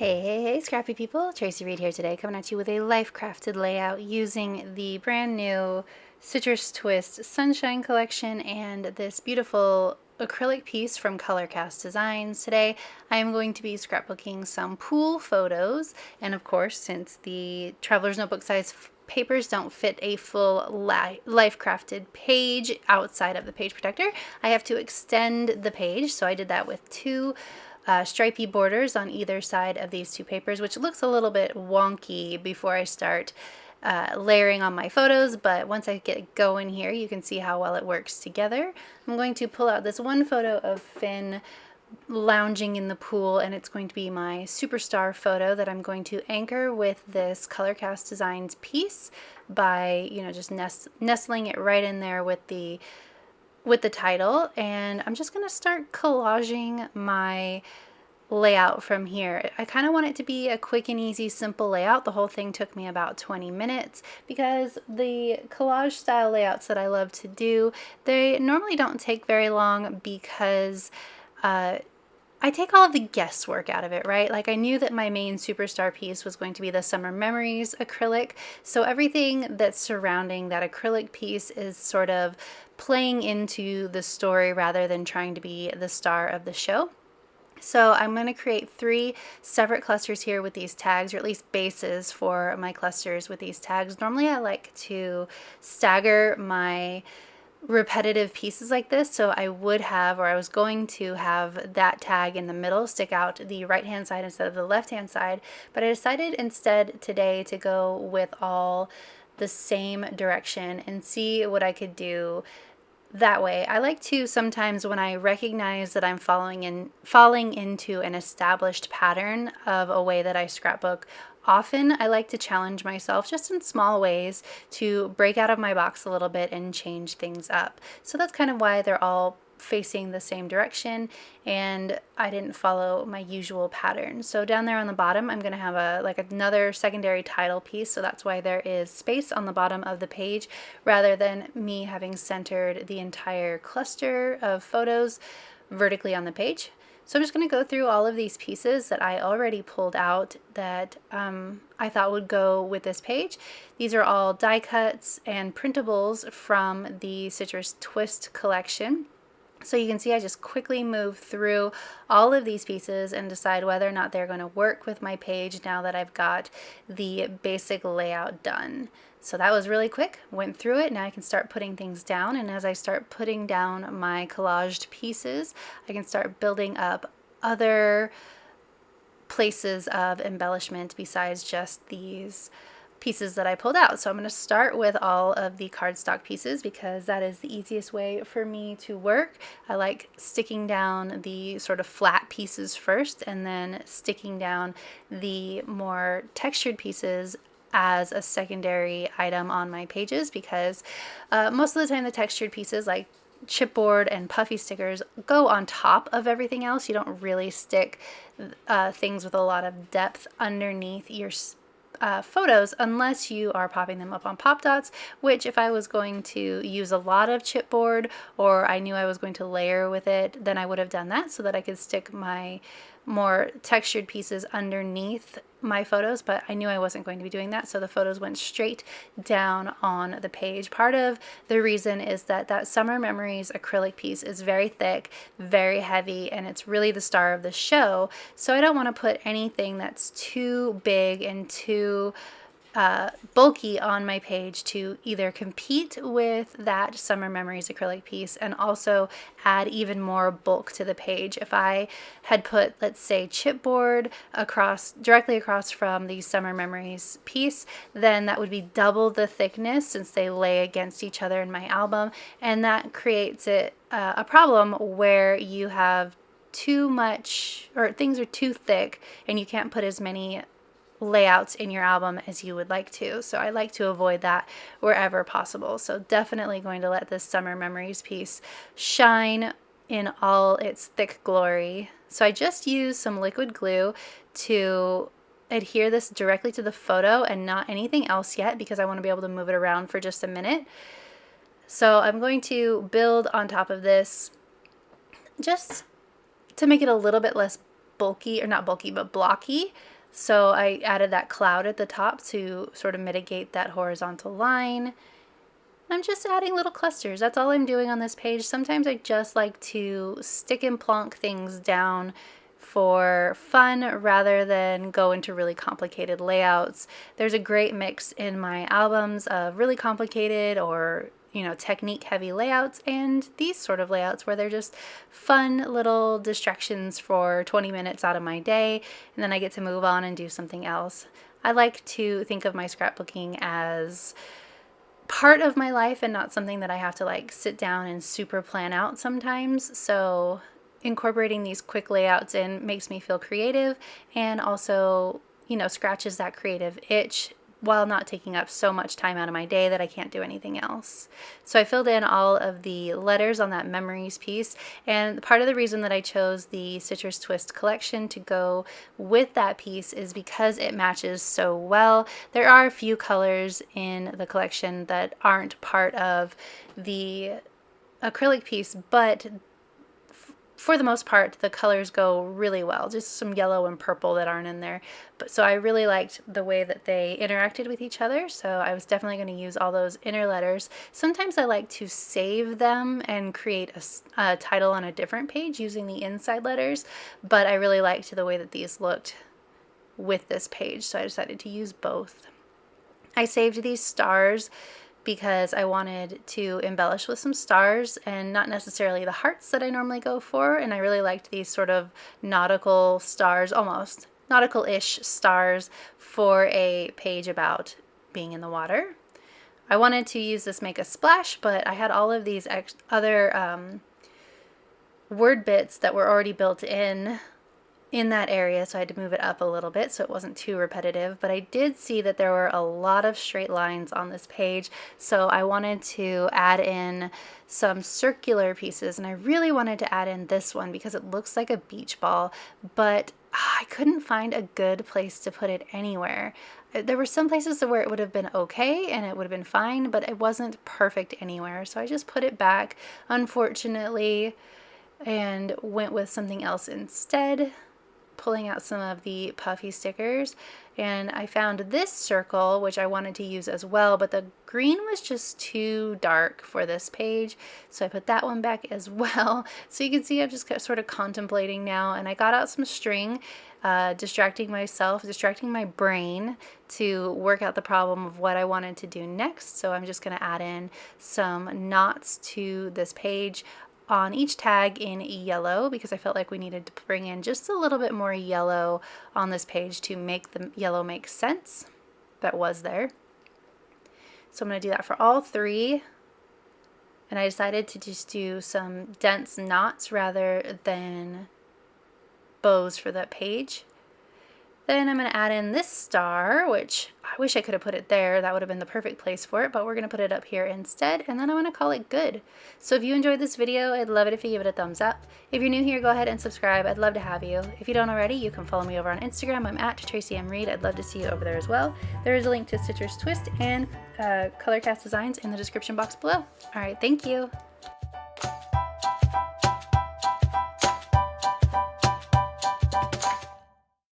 Hey, scrappy people. Tracy Reed here today, coming at you with a life-crafted layout using the brand new Citrus Twist Sunshine Collection and this beautiful acrylic piece from Colorcast Designs. Today I am going to be scrapbooking some pool photos, and of course, since the Traveler's Notebook size papers don't fit a full life-crafted page outside of the page protector, I have to extend the page. So I did that with two stripy borders on either side of these two papers, which looks a little bit wonky before I start layering on my photos, but once I get going here, you can see how well it works together. I'm going to pull out this one photo of Finn lounging in the pool, and it's going to be my superstar photo that I'm going to anchor with this Colorcast Designs piece by, just nestling it right in there with the title. And I'm just going to start collaging my layout from here. I kind of want it to be a quick and easy, simple layout. The whole thing took me about 20 minutes because the collage style layouts that I love to do, they normally don't take very long because I take all of the guesswork out of it, right? Like, I knew that my main superstar piece was going to be the Summer Memories acrylic, so everything that's surrounding that acrylic piece is sort of playing into the story rather than trying to be the star of the show. So I'm going to create 3 separate clusters here with these tags, or at least bases for my clusters with these tags. Normally I like to stagger my repetitive pieces like this, so I was going to have that tag in the middle stick out the right hand side instead of the left hand side, but I decided instead today to go with all the same direction and see what I could do that way. I like to sometimes, when I recognize that I'm falling into an established pattern of a way that I scrapbook, often I like to challenge myself just in small ways to break out of my box a little bit and change things up. So that's kind of why they're all facing the same direction and I didn't follow my usual pattern. So down there on the bottom, I'm going to have another secondary title piece, so that's why there is space on the bottom of the page rather than me having centered the entire cluster of photos vertically on the page. So I'm just going to go through all of these pieces that I already pulled out that I thought would go with this page. These are all die cuts and printables from the Citrus Twist collection. So you can see I just quickly move through all of these pieces and decide whether or not they're going to work with my page now that I've got the basic layout done. So that was really quick, went through it. Now I can start putting things down, and as I start putting down my collaged pieces, I can start building up other places of embellishment besides just these pieces that I pulled out. So I'm going to start with all of the cardstock pieces because that is the easiest way for me to work. I like sticking down the sort of flat pieces first and then sticking down the more textured pieces as a secondary item on my pages because most of the time the textured pieces like chipboard and puffy stickers go on top of everything else. You don't really stick things with a lot of depth underneath your photos unless you are popping them up on pop dots, which if I was going to use a lot of chipboard or I knew I was going to layer with it, then I would have done that so that I could stick my more textured pieces underneath my photos, but I knew I wasn't going to be doing that, so the photos went straight down on the page. Part of the reason is that Summer Memories acrylic piece is very thick, very heavy, and it's really the star of the show, so I don't want to put anything that's too big and too bulky on my page to either compete with that Summer Memories acrylic piece and also add even more bulk to the page. If I had put, let's say, chipboard directly across from the Summer Memories piece, then that would be double the thickness since they lay against each other in my album, and that creates a problem where you have too much, or things are too thick and you can't put as many layouts in your album as you would like to. So I like to avoid that wherever possible. So definitely going to let this Summer Memories piece shine in all its thick glory. So I just used some liquid glue to adhere this directly to the photo and not anything else yet because I want to be able to move it around for just a minute. So I'm going to build on top of this just to make it a little bit less bulky, or not bulky, but blocky. So I added that cloud at the top to sort of mitigate that horizontal line. I'm just adding little clusters. That's all I'm doing on this page. Sometimes I just like to stick and plonk things down for fun rather than go into really complicated layouts. There's a great mix in my albums of really complicated or technique heavy layouts and these sort of layouts where they're just fun little distractions for 20 minutes out of my day, and then I get to move on and do something else. I like to think of my scrapbooking as part of my life and not something that I have to like sit down and super plan out sometimes. So incorporating these quick layouts in makes me feel creative and also, scratches that creative itch while not taking up so much time out of my day that I can't do anything else. So I filled in all of the letters on that memories piece, and part of the reason that I chose the Citrus Twist collection to go with that piece is because it matches so well. There are a few colors in the collection that aren't part of the acrylic piece, but for the most part, the colors go really well. Just some yellow and purple that aren't in there. But so I really liked the way that they interacted with each other. So I was definitely going to use all those inner letters. Sometimes I like to save them and create a title on a different page using the inside letters. But I really liked the way that these looked with this page. So I decided to use both. I saved these stars because I wanted to embellish with some stars and not necessarily the hearts that I normally go for. And I really liked these sort of nautical stars, almost nautical-ish stars for a page about being in the water. I wanted to use this Make a Splash, but I had all of these other word bits that were already built in that area, so I had to move it up a little bit so it wasn't too repetitive. But I did see that there were a lot of straight lines on this page, so I wanted to add in some circular pieces, and I really wanted to add in this one because it looks like a beach ball, but I couldn't find a good place to put it anywhere. There were some places where it would have been okay and it would have been fine, but it wasn't perfect anywhere, so I just put it back, unfortunately, and went with something else instead, pulling out some of the puffy stickers. And I found this circle, which I wanted to use as well, but the green was just too dark for this page, so I put that one back as well. So you can see I'm just sort of contemplating now, and I got out some string, distracting my brain to work out the problem of what I wanted to do next. So I'm just going to add in some knots to this page on each tag in yellow because I felt like we needed to bring in just a little bit more yellow on this page to make the yellow make sense that was there. So I'm going to do that for all three, and I decided to just do some dense knots rather than bows for that page. Then I'm going to add in this star, which I wish I could have put it there. That would have been the perfect place for it, but we're going to put it up here instead, and then I want to call it good. So if you enjoyed this video, I'd love it if you give it a thumbs up. If you're new here, go ahead and subscribe. I'd love to have you. If you don't already, you can follow me over on Instagram. I'm at Tracy M. Reed. I'd love to see you over there as well. There is a link to Citrus Twist and Color Cast Designs in the description box below. All right, thank you.